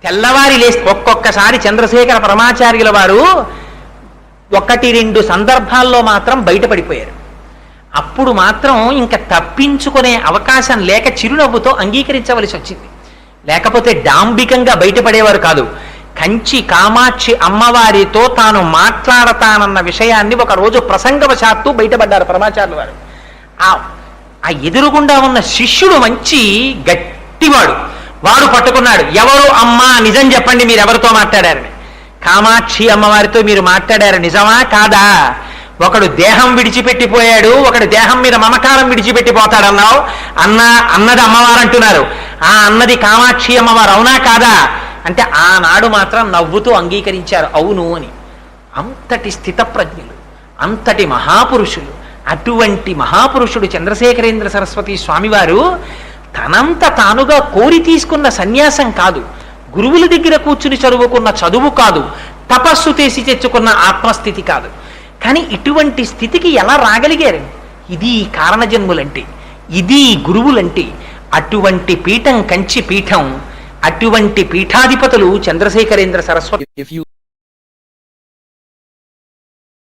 తెల్లవారి లేచి ఒక్కొక్కసారి చంద్రశేఖర పరమాచార్యుల వారు 1-2 సందర్భాల్లో మాత్రం బయటపడిపోయారు. అప్పుడు మాత్రం ఇంకా తప్పించుకునే అవకాశం లేక చిరునవ్వుతో అంగీకరించవలసి వచ్చింది. లేకపోతే డాంబికంగా బయటపడేవారు కాదు. కంచి కామాక్షి అమ్మవారితో తాను మాట్లాడతానన్న విషయాన్ని ఒకరోజు ప్రసంగవశాత్తు బయటపడ్డారు పరమాచార్యుల వారు. ఆ ఎదురుగుండా ఉన్న శిష్యుడు మంచి గట్టివాడు. వాడు పట్టుకున్నాడు, ఎవరు అమ్మా నిజం చెప్పండి, మీరు ఎవరితో మాట్లాడారని. కామాక్షి అమ్మవారితో మీరు మాట్లాడారు, నిజమా కాదా? ఒకడు దేహం విడిచిపెట్టిపోయాడు, ఒకడు దేహం మీద మమకారం విడిచిపెట్టిపోతాడన్నావు. అన్నది అమ్మవారు అంటున్నారు, ఆ అన్నది కామాక్షి అమ్మవారు, అవునా కాదా అంటే ఆనాడు మాత్రం నవ్వుతూ అంగీకరించారు అవును అని. అంతటి స్థితప్రజ్ఞులు, అంతటి మహాపురుషులు. అటువంటి మహాపురుషుడు చంద్రశేఖరేంద్ర సరస్వతి స్వామివారు తనంత తానుగా కోరి తీసుకున్న సన్యాసం కాదు, గురువుల దగ్గర కూర్చుని చదువుకున్న చదువు కాదు, తపస్సు చేసి తెచ్చుకున్న ఆత్మస్థితి కాదు. కానీ ఇటువంటి స్థితికి ఎలా రాగలిగారు? ఇది కారణజన్ములంటే, ఇది గురువులంటే. అటువంటి పీఠం కంచి పీఠం, అటువంటి పీఠాధిపతులు చంద్రశేఖరేంద్ర సరస్వతి.